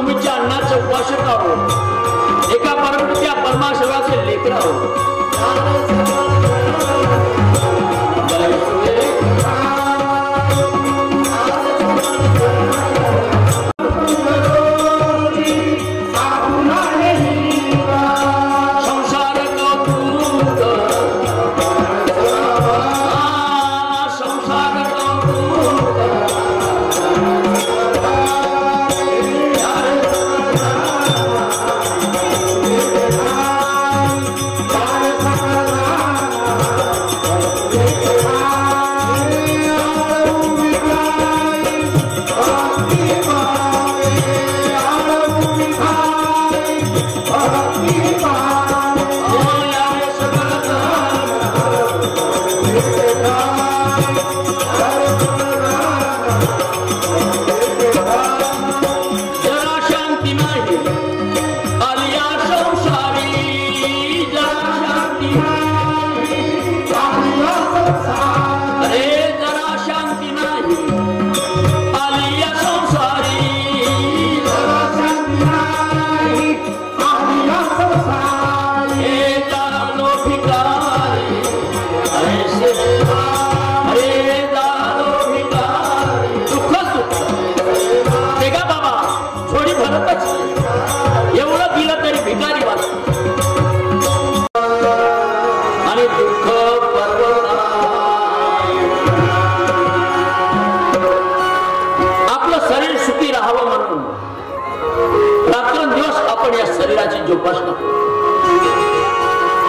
भूमीच्या अन्नाचे उपासक आहोत, एका परमपित्या परमेश्वराचे लेकर आहोत।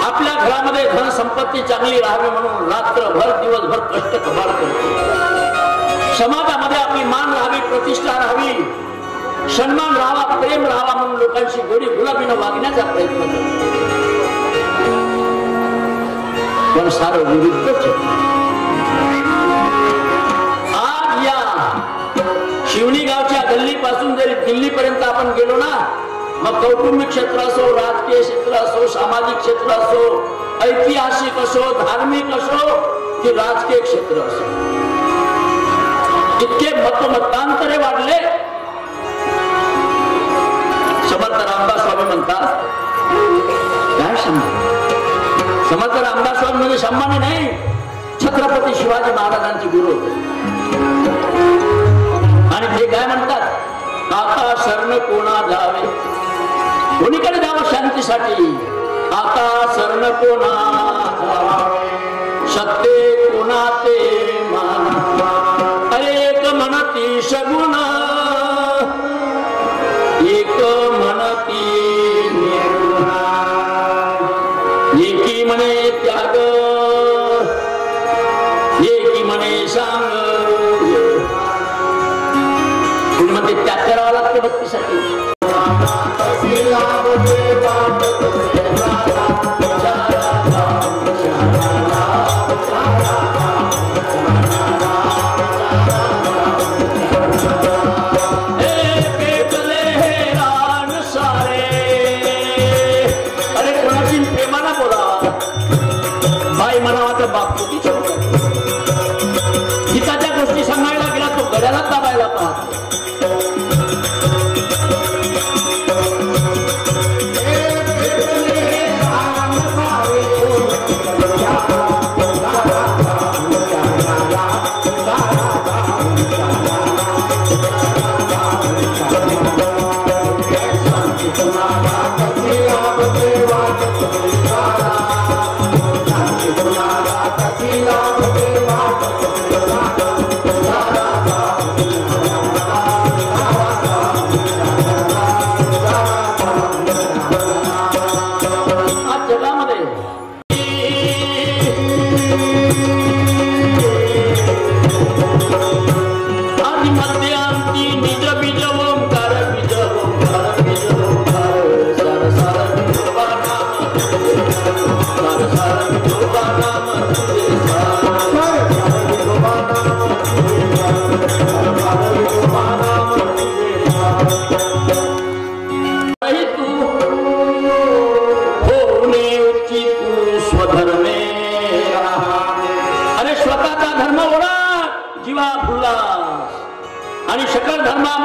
आपल्या घरामध्ये धन संपत्ती चांगली राहावी म्हणून रात्रभर दिवसभर कष्ट कमाल करतो। समाजामध्ये आपली मान राहावी, प्रतिष्ठा राहावी, सन्मान राहावा, प्रेम राहावा म्हणून लोकांशी गोडी गुलाबीने वागण्याचा प्रयत्न करतो। पण सारं विरुद्धच आज या शिवणी गावच्या गल्लीपासून जरी दिल्लीपर्यंत आपण गेलो ना, मग कौटुंबिक क्षेत्र असो, राजकीय क्षेत्र असो, सामाजिक क्षेत्र असो, ऐतिहासिक असो, धार्मिक असो की राजकीय क्षेत्र असो, इतके मतमतांतरे वाढले। समर्थ रामदास स्वामी म्हणतात, काय समर्थ रामदास स्वामी म्हणजे संमानी नाही, छत्रपती शिवाजी महाराजांचे गुरु आणि ते काय म्हणतात, आता शरण कोणा जावे, कोणीकडे जावं शांतीसाठी, आता शरण कोणा जावे, सत्य कोणाचे मान, अरे एक म्हणती सगुण, एक म्हणती निर्गुण, एकी म्हणे त्याग, एकी म्हणे सांग, कोणी म्हणते त्याग करावं लागते भक्तीसाठी। गीताच्या गोष्टी सांगायला गेला तो गड्याला दाबायला पाहतो।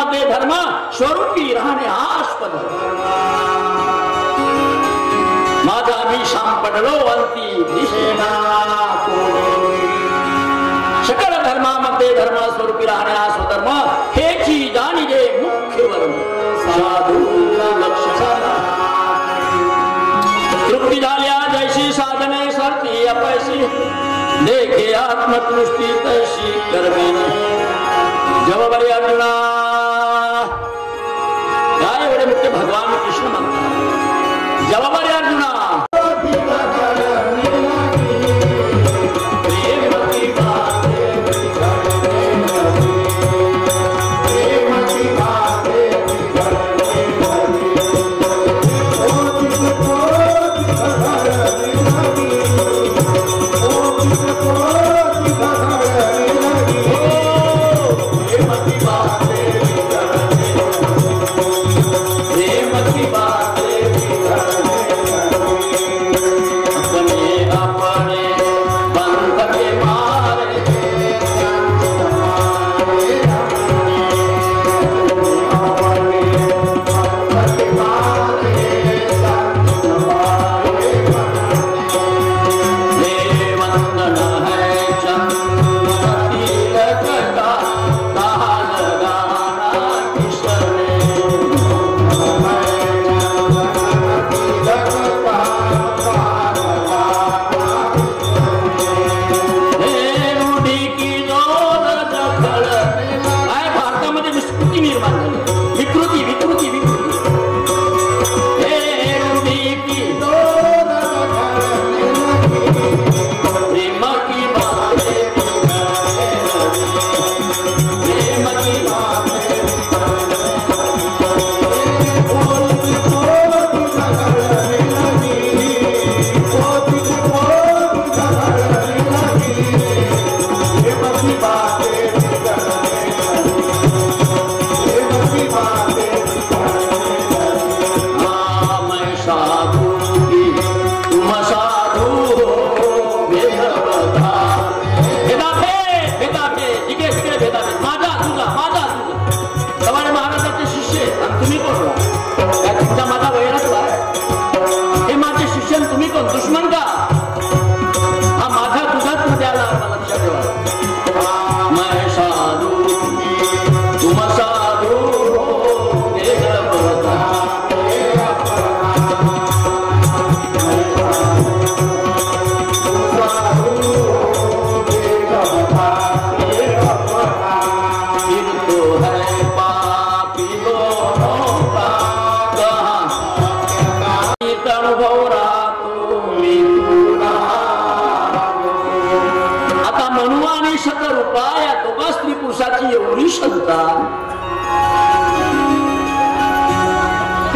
धर्मामध्ये धर्म स्वरूपी राहणे आस्पद माझा मी शाम पडलो अंती दिशेना सकल धर्मामध्ये धर्म स्वरूपी राहणे हा स्वधर्म हेची जाणीजे मुख्य वर्म साधू लक्षणा तृप्ती झाल्या जैशी साधने सरती अपैशी देखे आत्मतृष्टी तैशी कर्मे जवाबरी अर्जुना काय एवढे मुख्य भगवान कृष्ण म्हणतात जवाबरी अर्जुना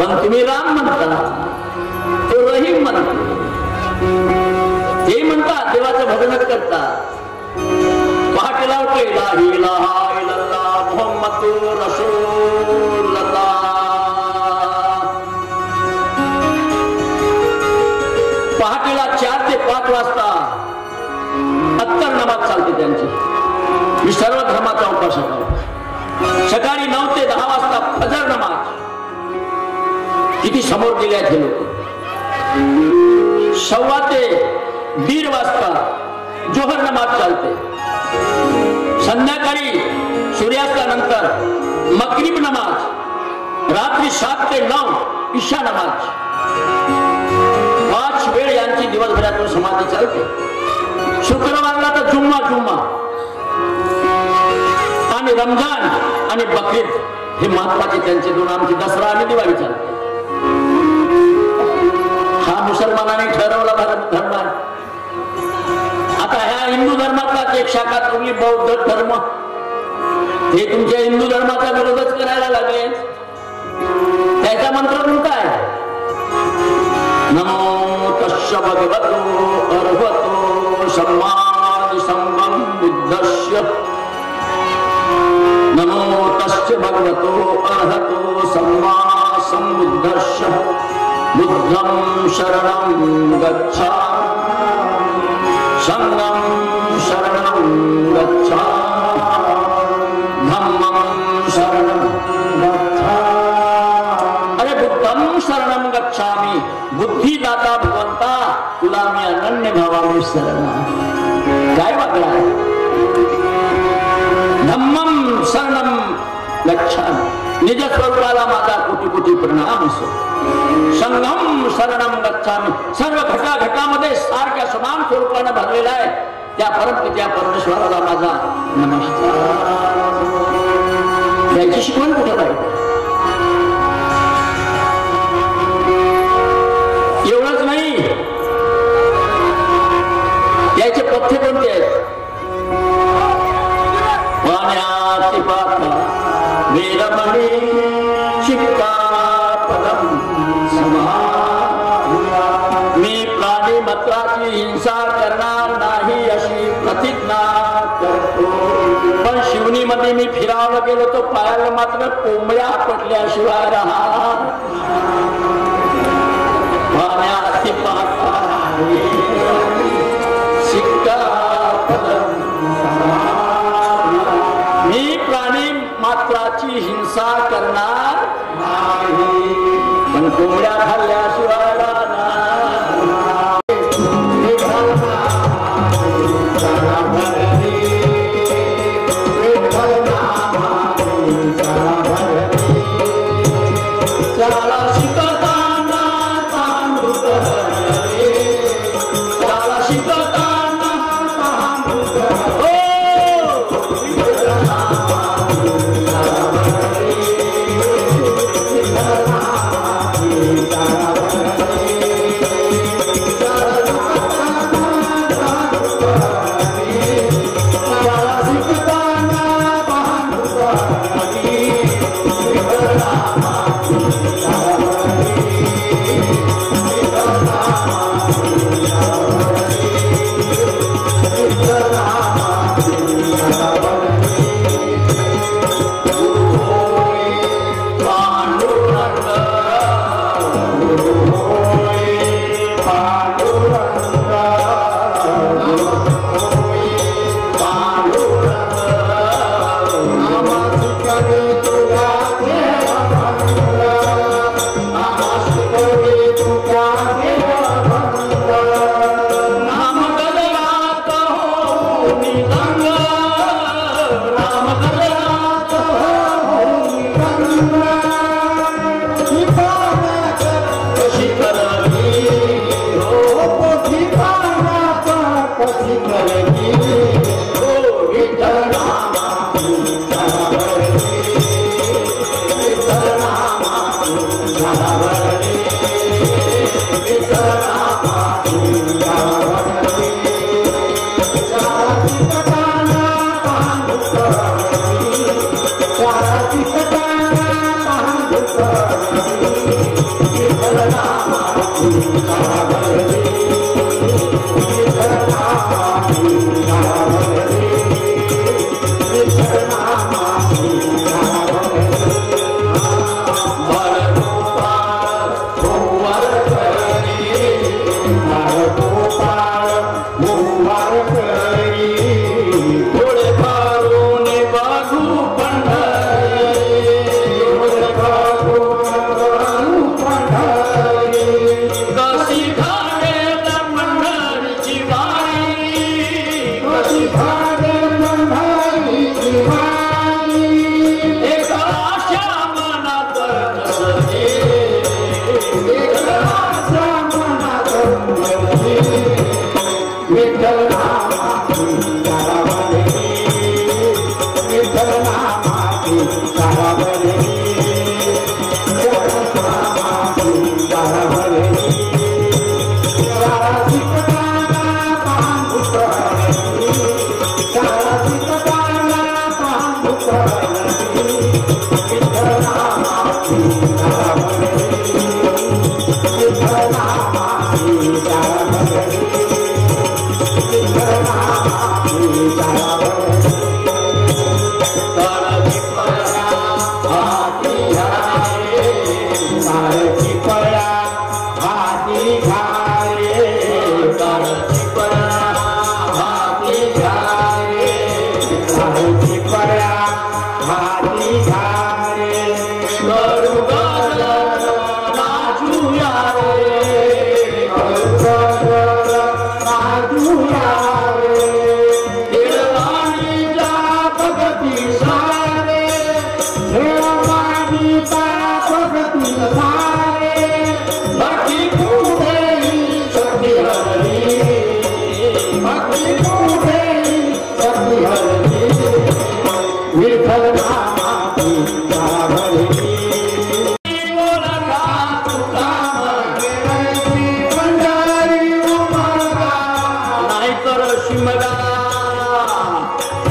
पण तुम्ही राम म्हणता तो रहीम म्हणतो ते म्हणतात देवाचं भजनच करतात पहाटेला उठले ला इलाहा इल्लल्लाह मुहम्मदुर रसूलुल्लाह पहाटेला 4 ते 5 वाजता अत्तर नमाज चालते त्यांची मी सर्व धर्माचा उपासक आहे सकाळी 9 ते 10 वाजता फजर नमाज किती समोर गेले आहेत हे लोक 1:15 ते 1:30 वाजता जोहर नमाज चालते संध्याकाळी सूर्यास्तानंतर मगरिब नमाज रात्री 7 ते 9 इशा नमाज 5 वेळ यांची दिवसभरातून समाधी चालते शुक्रवारला तर जुम्मा आणि रमजान आणि बकरीद हे महत्वाचे त्यांचे दोन आमची दसरा आणि दिवाळी चालते हा मुसलमानांनी ठरवला धर्म आता ह्या हिंदू धर्मातलाच एक शाखा तुम्ही बौद्ध धर्म हे तुमच्या हिंदू धर्माचा विरोधच करायला लागले त्याचा मंत्र काय नमो तस्स भगवतो अर्हतो सम्मा संबुद्धस्य नमो तस्य भगवतो अर्हतो सम्मा संबुद्धस्य बुद्धं शरणं गच्छामि संघं शरणं गच्छामि धम्मं शरणं म्हणे भावामी शरण काय वागला धम्मम शरणम गच्छामि निज स्वरूपाला माझा कोटी कोटी प्रणाम असो संघम शरणम गच्छामि सर्व घटाघटामध्ये सारख्या समान स्वरूपाने भरलेला आहे त्या परमपित्या परमेश्वराला माझा नमस्कार याची शिकवण कुठे पाहिजे एवढंच नाही याचे पथ्य कोणते आहेत वाण्याची पात्र वीरमणी शिक्कापदम मी प्राणी मात्राची हिंसा करणार नाही अशी प्रतिज्ञा करतो पण शिवनीमध्ये मी फिरावला गेलो तो पायाला मात्र कोंबड्या पटल्याशिवाय राहणार वाण्याची पात्र शिक्कापदम मी प्राणी मात्राची हिंसा करणार नाही पण कोंबड्या खाल्ल्याशिवाय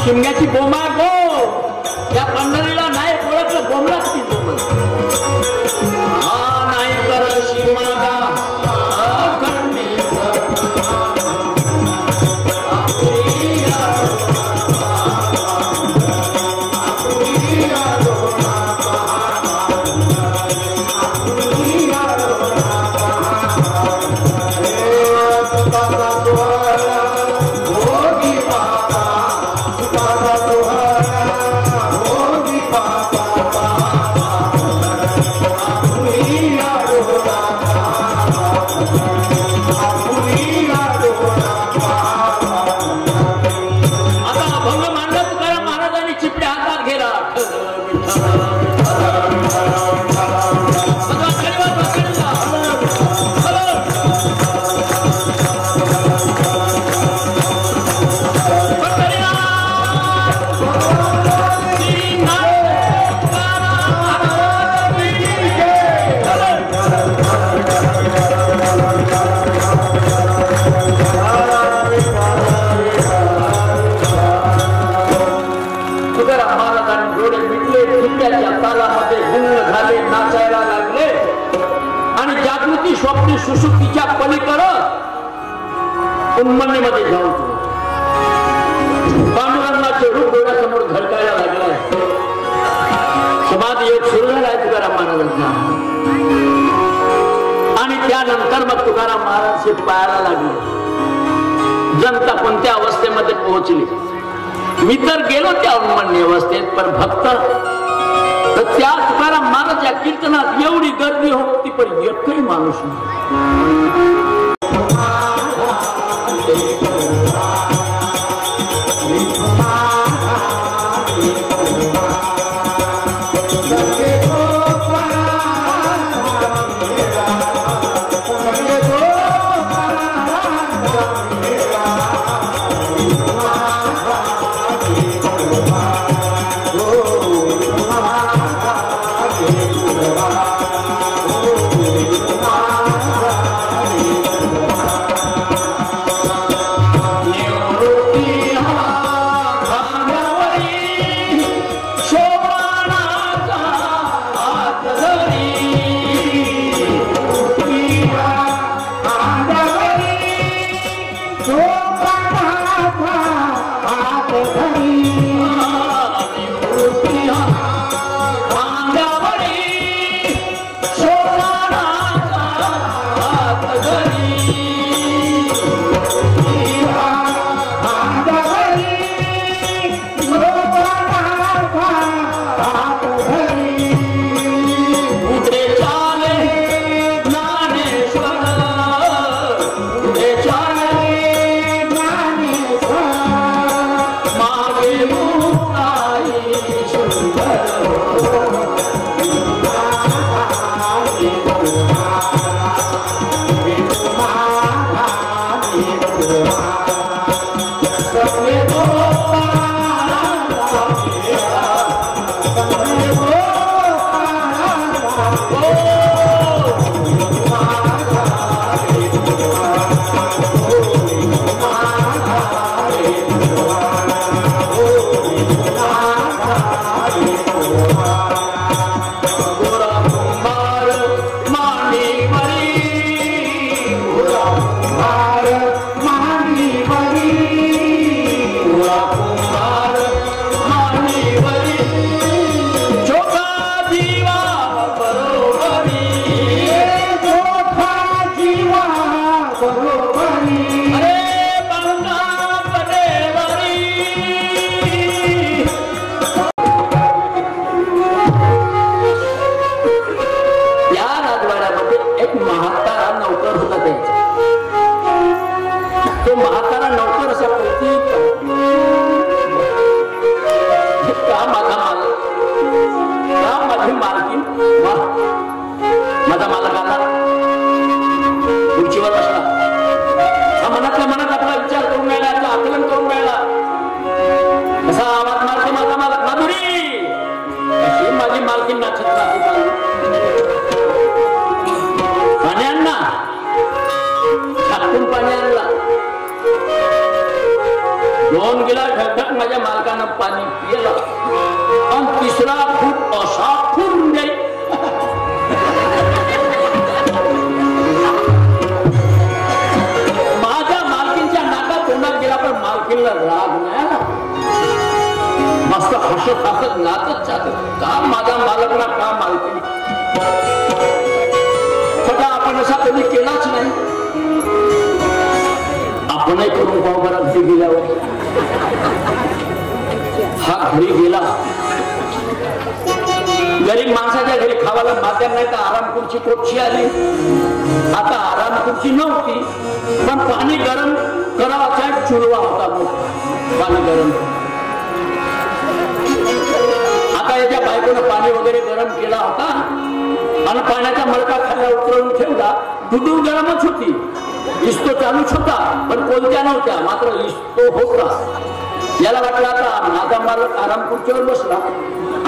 शिमग्याची बोमा गो या पंढरीला नाही ओळखलं बोमलाच ती बोम नाही तर शिमगा स्वप्न सुसुप्तीच्या पलीकडे उन्मन्यमध्ये जाऊन पांडुरंगाचे रूप डोळ्यासमोर झळकायला लागलाय. समाधी योग सुरू झालाय तुकाराम महाराजांचा आणि त्यानंतर मग तुकाराम महाराज हे पाहायला लागले जनता कोणत्या अवस्थेमध्ये पोहोचली. मी तर गेलो त्या उन्मन्य अवस्थेत पण भक्त तर त्या तुकाराम महाराज या कीर्तनात एवढी गर्दी होती पण एकही माणूस नाही. गेला ढगढग माझ्या मालकानं पाणी पिलं आणि तिसरा खूप असा फुरून जाईल माझ्या मालकींच्या नाकात तोंडात गेला पण मालकीला राग नाही आला मस्त हसत हसत नाचत चालत का माझा मालक ना का मालकी स्वतः आपण असा कधी केलाच नाही आपणही करून पाहू बरा घरी गेल्यावर हा घरी गेला गरीब माणसाच्या घरी खावायला माध्यम नाही तर आराम खुर्ची कोठची आली आता आराम खुर्ची नव्हती पण पाणी गरम करावाचा एक चुरवा होता पाणी गरम आता याच्या बायकोनं पाणी वगैरे गरम केला होता आणि पाण्याचा मडका खाली उतरवून ठेवला दुधून गरमच होती इस्तो चालूच होता पण कोणत्या नव्हत्या मात्र इस्तो होता याला वाटलं आता माझा मालक आराम खुर्चीवर बसला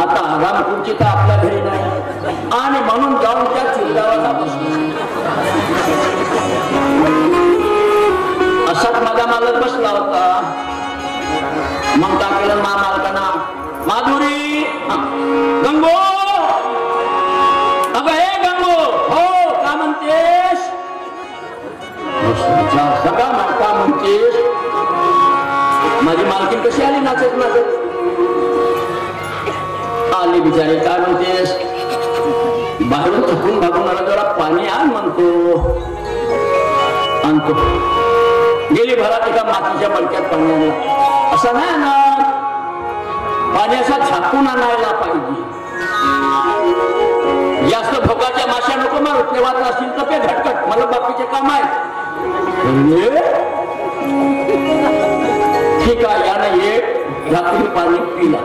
आता आराम खुर्ची तर आपल्या घरी नाही आणि म्हणून जाऊन त्या चिरगावाला बसला असाच माझा मालक बसला होता मग काय केलं मालकांना माधुरी गंगो अगं हे गंगो हो का म्हणतेस का म्हणतेस माझी मालकीन कशी आली नाचत नाचत आली बिचारी काय म्हणतेस बाहेरून थकून भागून आला जरा पाणी आण म्हणतो आणतो गेली भरात एका मातीच्या मडक्यात पाणी आणलं असं नाही ना पाणी असा झाकून आणायला पाहिजे जास्त भोकाच्या माश्या नको मारू तेव्हा असतील तर ते झटकट मला बाकीचे काम आहे ठीक आहे यानं एक रात्री पाणी पिला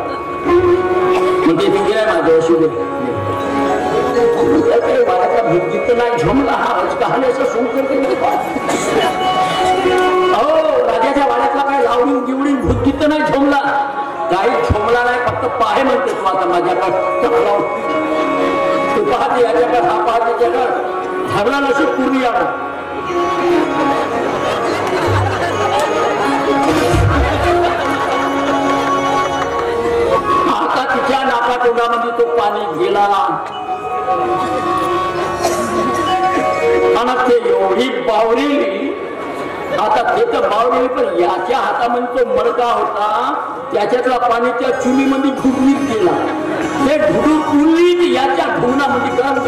म्हणजे ते गेलाय माझ्या अशी बाळाचा भूत नाही झोमला हा कहाण्याचं सुरू करते हो राजाच्या वाड्यातला काय लावडून गिवडून भूत नाही झोमला काही झोमला नाही फक्त पाहे म्हणते तू आता माझ्याकडे तू पाहते याच्याकडे हा पाहते त्याच्याकडे झगडा नशीब पूर्वी यावं आता तिच्या नाकातोंडामध्ये तो पाणी गेला आणि ते एवढी बावरेली आता ते तर बावरेली पण याच्या हातामध्ये तो मडका होता त्याच्यातला पाणी त्या चुलीमध्ये ढुकलीत गेला ते ढुडू कुलीत याच्या ढुंगणामध्ये गरम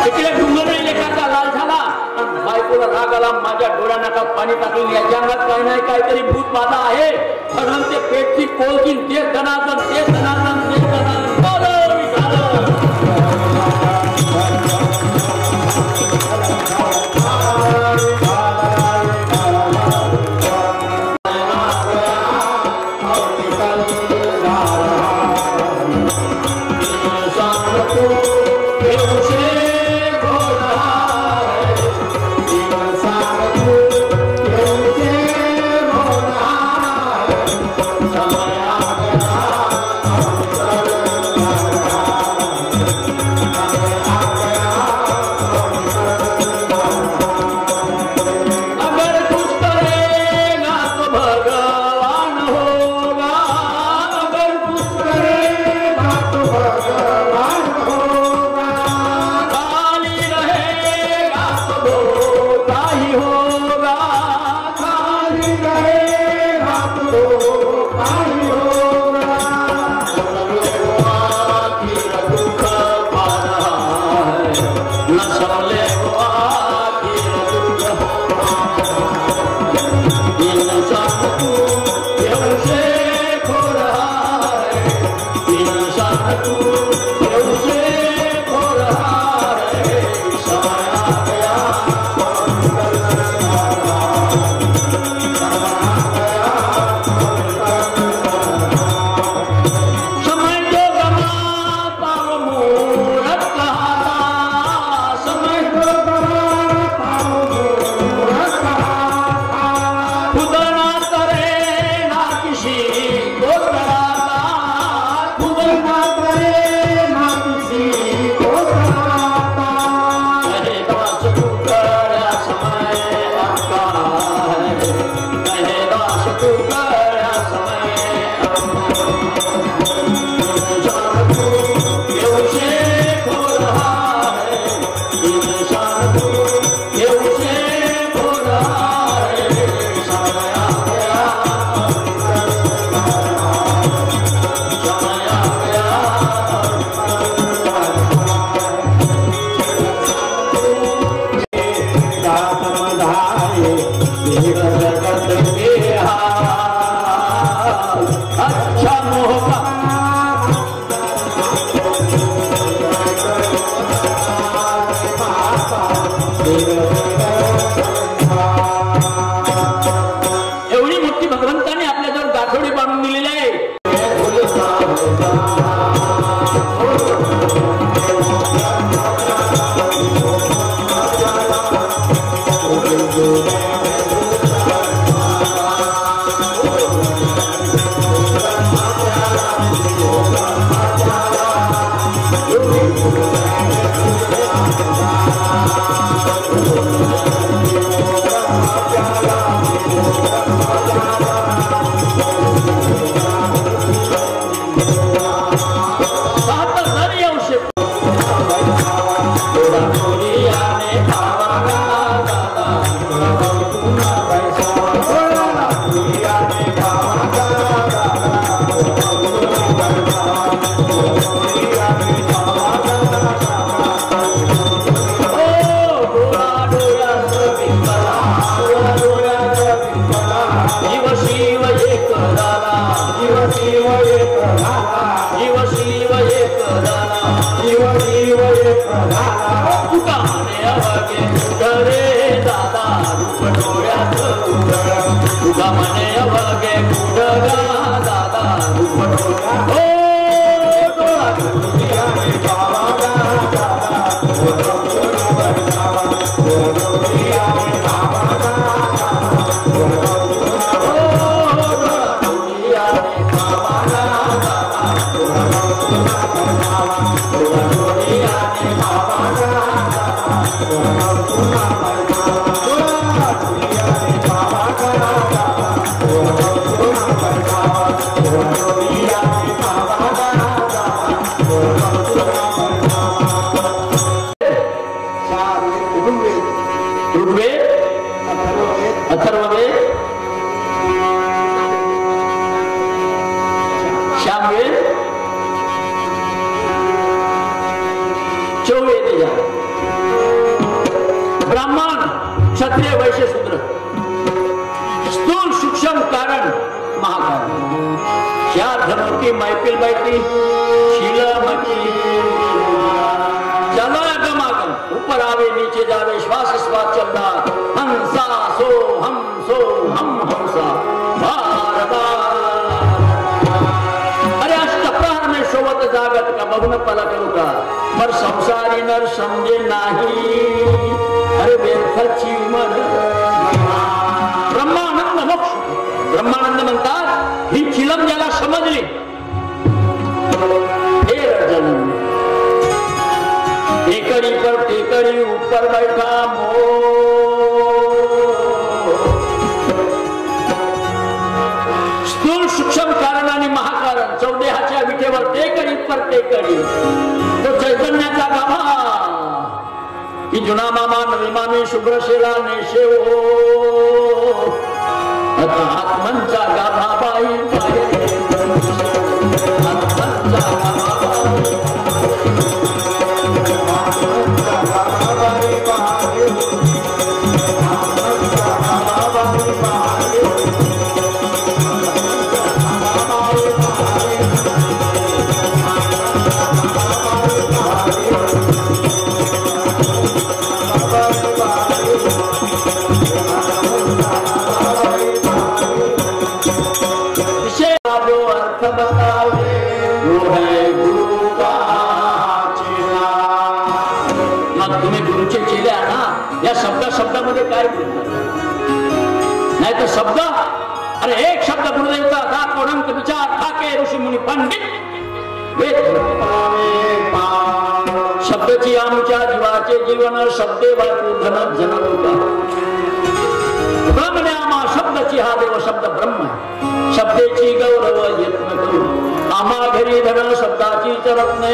तिकडे ढुंगर लेखाचा लाल झाला आणि बायकोला राग आला माझ्या डोळ्या नाकात पाणी टाकून याच्या अंगात काही नाही काहीतरी भूत बाधा आहे ठरवून ते पेटची कोलकीन ते धनादन ते धनादन ते धनादन खुदा करे ब्राह्मण क्षत्रिय वैश्य शूद्र स्थूल सूक्ष्म कारण महाकारण चार धर्मों की महफिल बैठी शीलमती चलो गमागम ऊपर आवे नीचे जावे श्वास श्वास चल रहा हंसा सो हम हंसा बार बार अरे अष्टप्रहर में सोवत जागत का बहुन पला करूंगा पर संसारी नर समझे नाही अरे व्यर्थची उमर ब्रह्मानंद मोक्ष ब्रह्मानंद म्हणतात ही चिलम ज्याला समजली हे रजन टेकड़ी पर टेकड़ी ऊपर बैठा स्थूल सूक्ष्म कारण आणि महाकारण चौदेहाच्या विटेवर टेकडी पर टेकडी तो चैतन्याचा गाभा की जुना मामा नवी मामी शुभ्र शेला नेशे आता आत्मनचा गाभा बाई शब्दामध्ये काय बोलतात नाही तर शब्द अरे एक शब्द गुरुदेवचा था कोणंत विचार ठाके ऋषी मुनी पंडित शब्दाची आमच्या जीवाचे जीवन शब्दे वाचू धन जनलोका ब्रह्मन्यामा शब्दाची हा देव शब्द ब्रह्म शब्देची गौरव यत्न करू आम्हा घरी धन शब्दाची रत्ने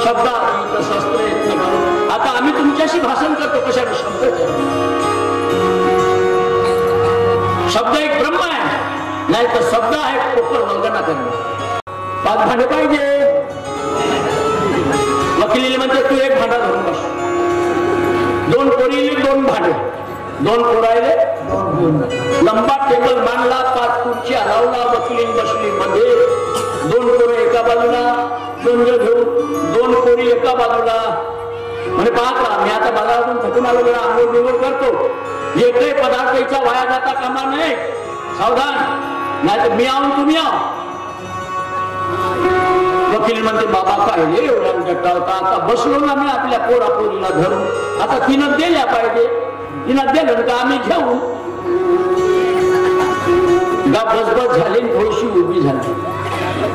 शब्दाची शस्त्र यत्न करू आता आम्ही तुमच्याशी भाषण करतो कशा शब्द शब्द एक ब्रह्म आहे नाही तर शब्द आहे प्रॉपर वल्गना करणे 5 भांडे पाहिजे वकिलीला म्हणते तू एक भांडा धरून बस 2 पोरीले 2 भांडे 2 पोरायले 2 लंबा टेबल मांडला 5 खुर्च्या लावला वकिली बसली मध्ये 2 पोरं एका बाजूला 2 घेऊन 2 पोरी एका बाजूला म्हणजे पाहता मी आता बाजारातून थकून आलो जरा आंघोळ बिंघोळ करतो एकही पदार्थाचा वाया जाता कामा नाही सावधान नाही तर मी आऊन तुम्ही आहो वकील म्हणते बाबा काय रे एवढ्या जटावता आता बसलो ना मी आपल्या पोरापोरीला धरून आता तिनं दिल्या पाहिजे तिनं दिलं का आम्ही घेऊ गा बसबस झाली थोडीशी उभी झाली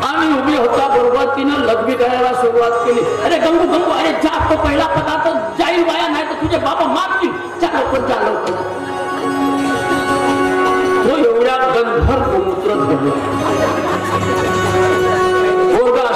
आम्ही उभी होता बरोबर तिनं लग्न करायला सुरुवात केली अरे गंगू गंगू अरे जा तो पहिला पदार्थ जाईल वाया नाही तर तुझे बाबा मारतील जा लवकर तो एवढ्या गंधर गोमूत्र धरला पोरगा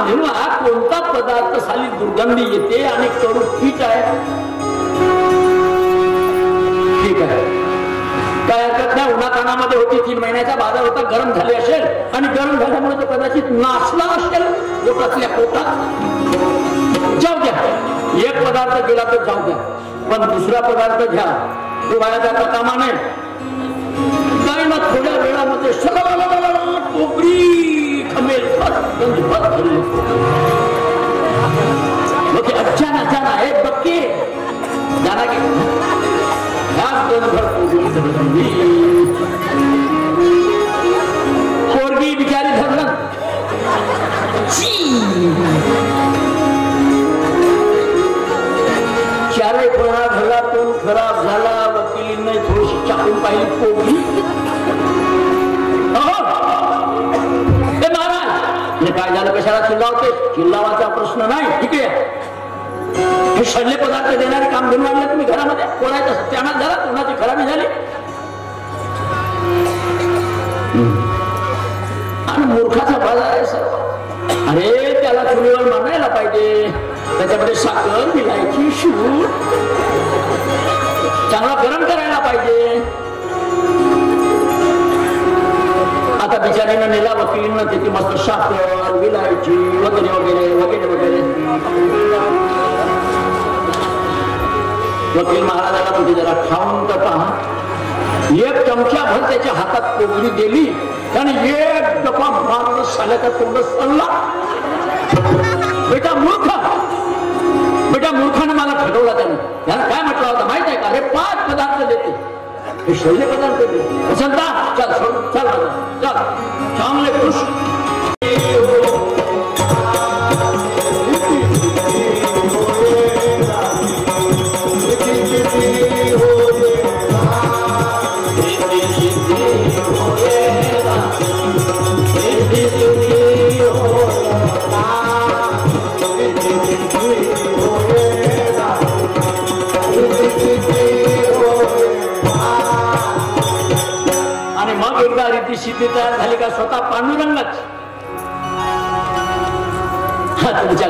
तेव्हा कोणता पदार्थ साली दुर्गंधी येते आणि कडू पीठ आहे? ठीक आहे, काय हरकत नाही. उन्हातानामध्ये होती, 3 महिन्याचा बाजार होता, गरम झाले असेल आणि गरम झाल्यामुळे तो कदाचित नाचला असेल पोटातल्या पोटात. जाऊ द्या, एक पदार्थ गेला तर जाऊ द्या, पण दुसरा पदार्थ घ्या, तो वाया जाता कामा नये. काही ना थोड्या वेळामध्ये टोकरी खमेल अचानक जाना हे बक्के जाना के पोरगी बिचारी धरलं चारही कोणा धरला, तोंड खराब झाला. वकिलींनी थोडीशी चाकून पाहिली पोरगी. काय झालं, कशाला चिल्लावते? चिल्लावाचा प्रश्न नाही. ठीक आहे, हे सडले पदार्थ देणारे काम घेऊन आणले तुम्ही घरामध्ये. कोणाचा सत्यानाश झाला, कोणाची खराबी झाली. आणि मूर्खाचा बाजार आहे सर्व. अरे त्याला चुलीवर मांडायला पाहिजे, त्याच्यामध्ये साखर, विलायची, शूट चांगला गरम करायला पाहिजे. आता बिचारीनं नेला वकिलींना त्याची मस्त साखर, विलायची वगैरे वगैरे वगैरे वगैरे. वकील महाराजाला कुठे जरा खाऊन तर पहा. एक चमच्याभर त्याच्या हातात कोगरी गेली आणि एक दफा मारलं, साल्याचा तोंड सडला. बेटा मूर्ख, बेटा मूर्खाने मला ठरवला. त्यानं काय म्हटलं होतं माहित आहे का? अरे 5 पदार्थ देते, हे शैल्य पदार्थ देते. चलता चल सोड, चल चल चांगले खुश. सिद्धी तयार झाली का स्वतः पांडुरंगच तुमच्या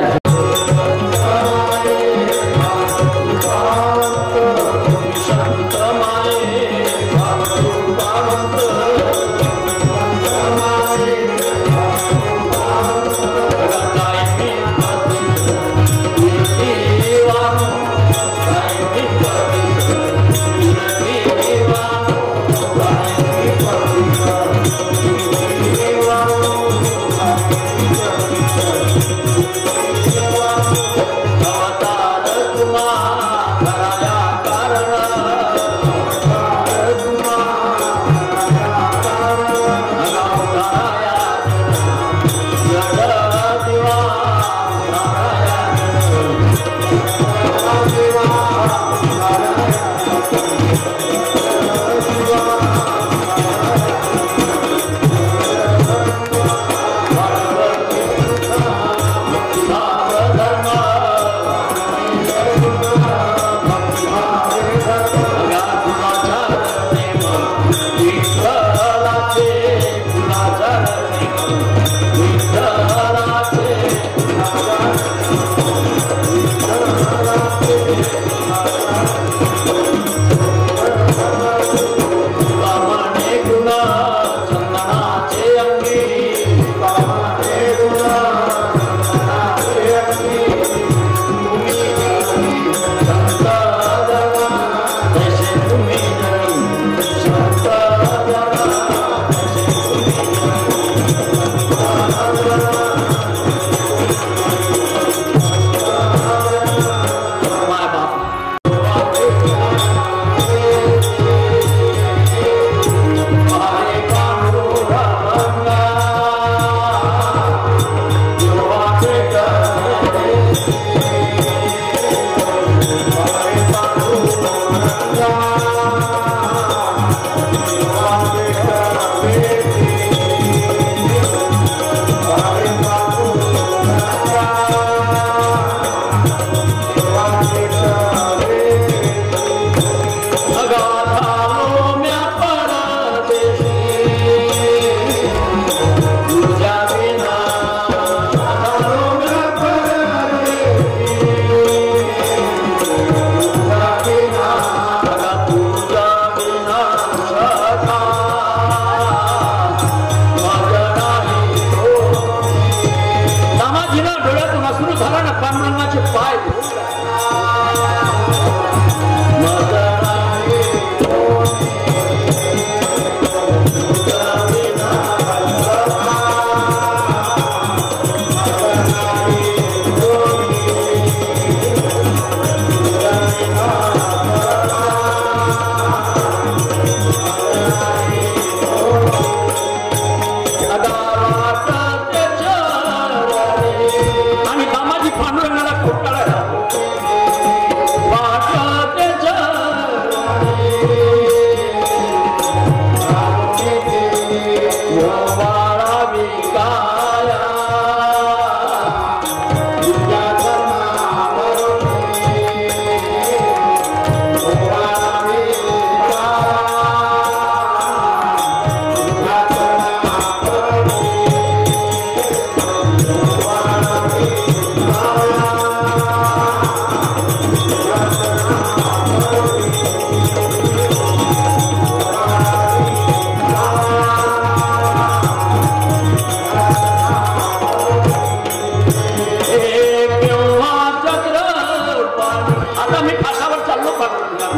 आता मी फासावर चाललो पांडुरंगा,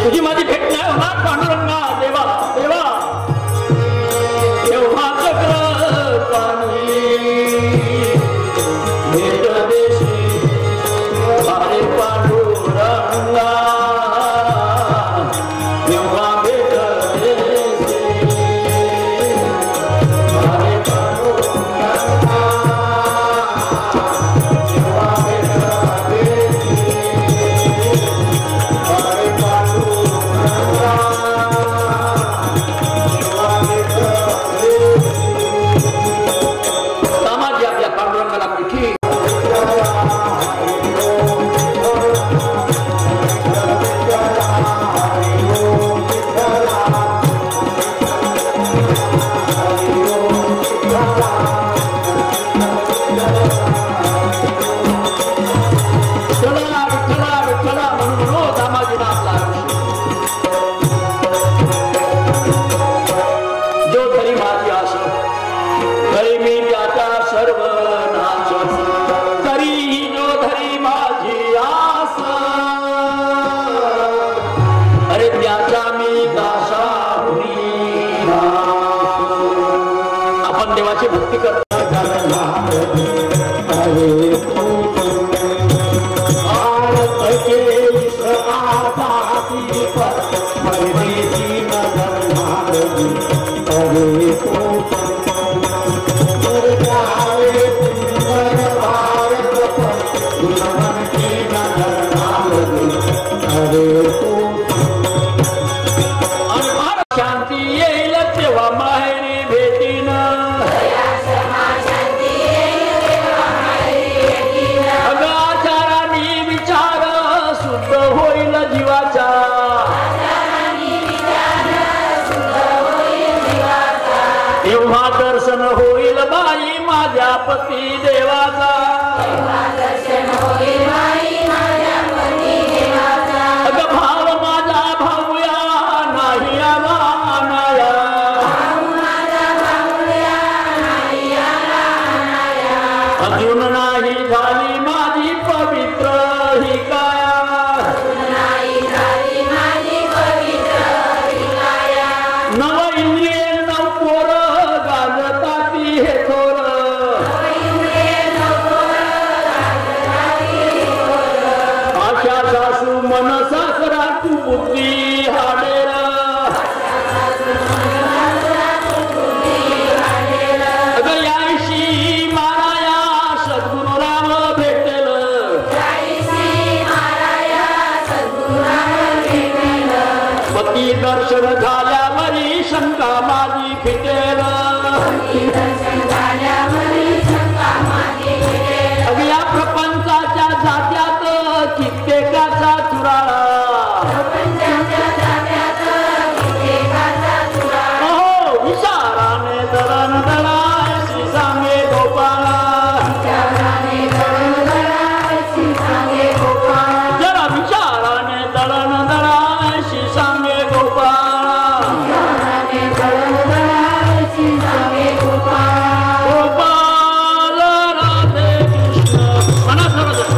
तुझी माझी भेट नाही होणार पांडुरंगा. देवा देवा तेव्हा चक्र पाणी भेट देशी अरे पांडुरंगा, तेव्हा भेट देशी अरे पांडुरंगा, तेव्हा भेट देशी अरे पांडुरंगा, तेव्हा भेट देशी. कामाची आपल्या पांडुरंगाला कुठे देवाची भक्ती करतो. शांती येईल तेव्हा माहेरी भेटीन, आचारानी विचार शुद्ध होईल जीवाचा, तेव्हा दर्शन होईल बाई माझ्या पती देवाचा, अगं भाव माझा भाऊया नाही आवानाया, अजून नाही झाली माझी पवित्र ही काया, नव इंद्रिय नव पोर गाजताती हे थोर, आशा सासू मन सासरा तू बुद्धी हाडेर, अगं यायशी माराया सद्गुरु राम भेटेल, पती दर्शन झाल्यावरी शंका माझी फिटेल, अगं या प्रपंचाच्या जात्यात कित्येकाचा चुराळा, हो विचाराने दळण दळाय श्री सांगे गोपाळा, जरा विचाराने दळण दळाय श्री सांगे गोपाळा, गोपाल राधे कृष्ण म्हणा सर्वजण.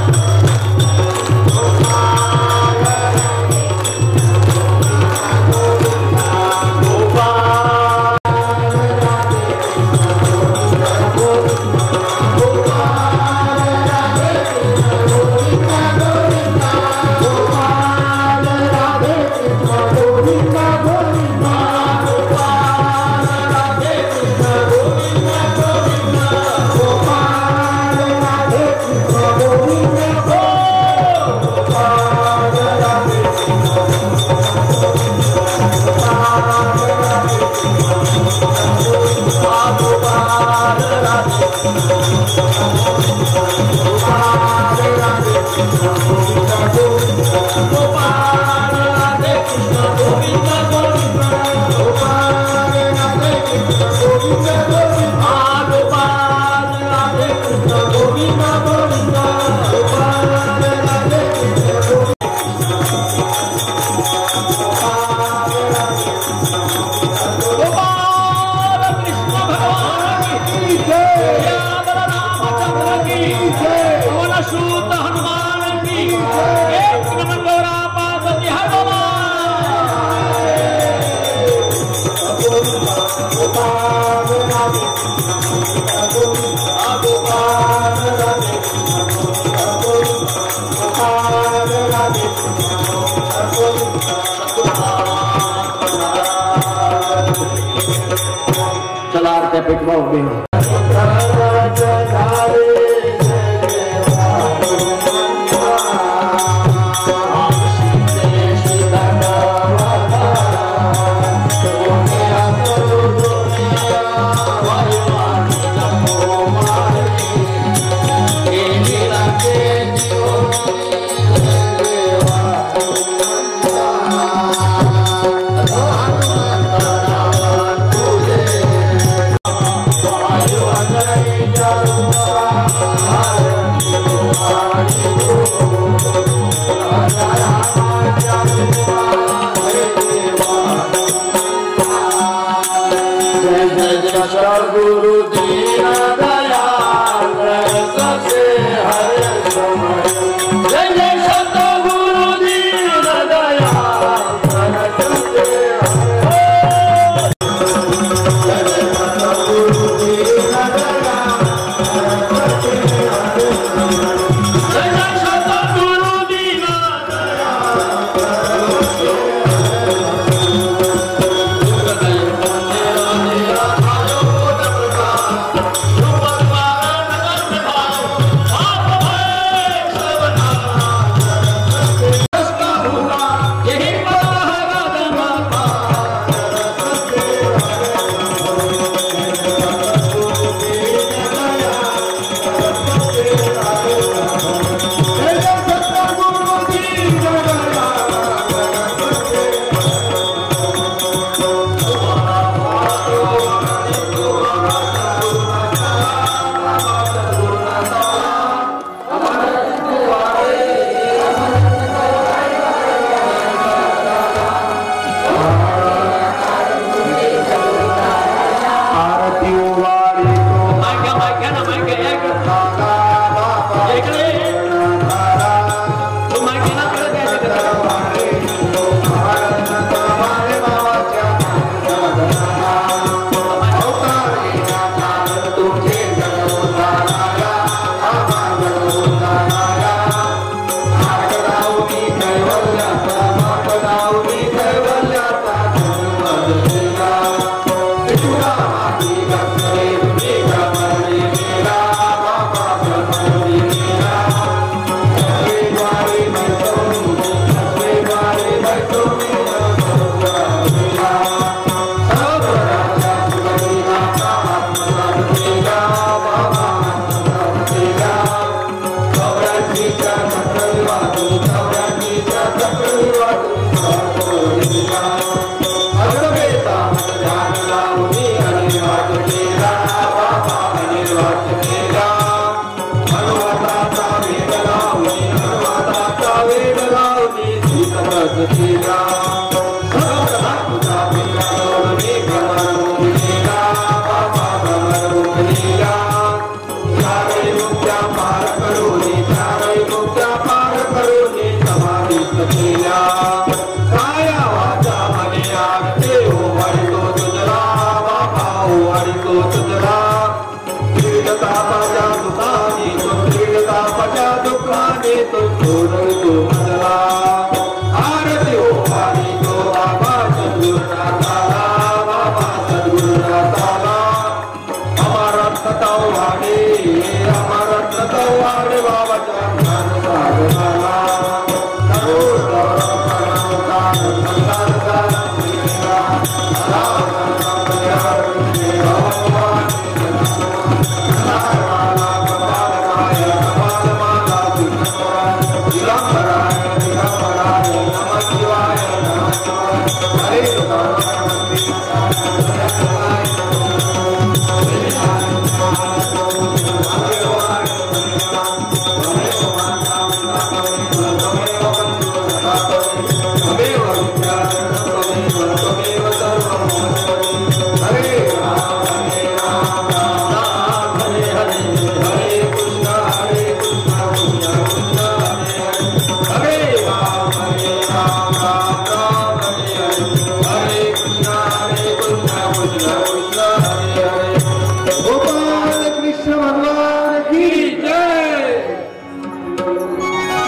सूत हनुमान की चला आरत्या पेटवा उभे हो.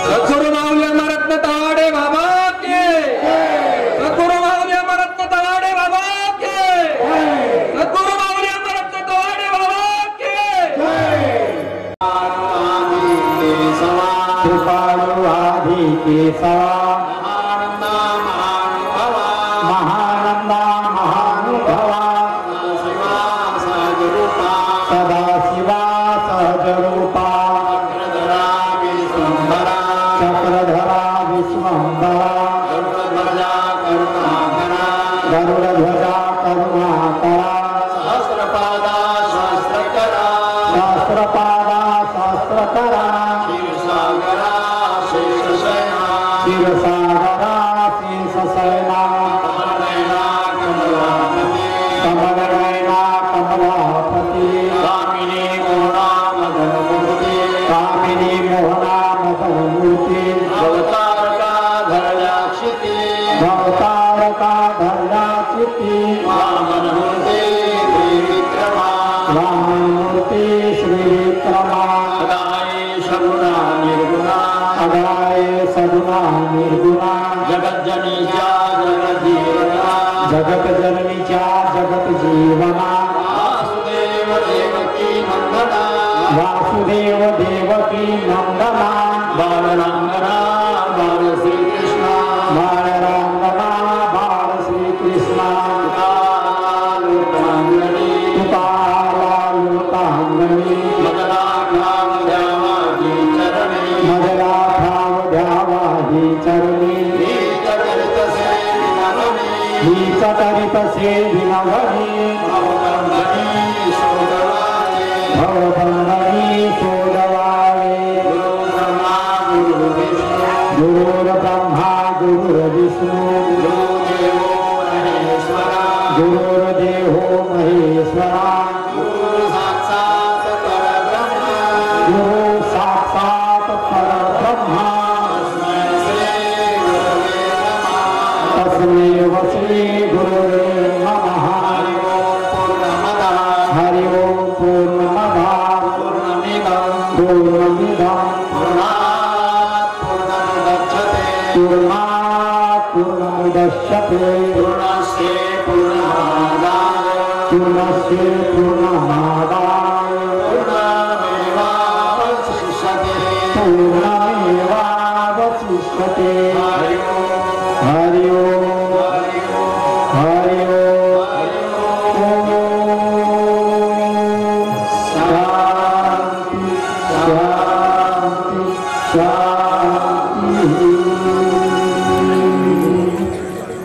सद्गुरु माऊली सर्वाधी केशवा महानंदा महानुभवा सदा शिवा सहजरूपा चक्रधरा विश्वंभरा गरुडध्वजा करुणाकरा सहस्रपादा शास्त्रकरा क्षीरसागरा शेषशयना कमलनयना कमलापति कामिनी मोहना मदनमूर्ति भवतारका धरलाक्षिति वामनमूर्ति श्री विक्रमा अगाय सगुणा निर्गुणा जगज्जनीचा जगत जननीचा जगत जीवना वासुदेव देवकी नंदना बालरांगना बाल श्री कृष्णा लोकांगनी मदला ध्यावाही चरणी नीच करित से विनवनी भवबंधनी सोदवावे गुरुर्ब्रह्मा गुरुर्विष्णु गुरुर्देवो महेश्वरा गुरु साक्षात् परब्रह्मा तस्मै श्री गुरुवे नमः हरि ओम पूर्णमदः पूर्णमिदं पूर्णात् पूर्णमुदच्यते पूर्णस्य पूर्णमादाय पूर्णमेवावशिष्यते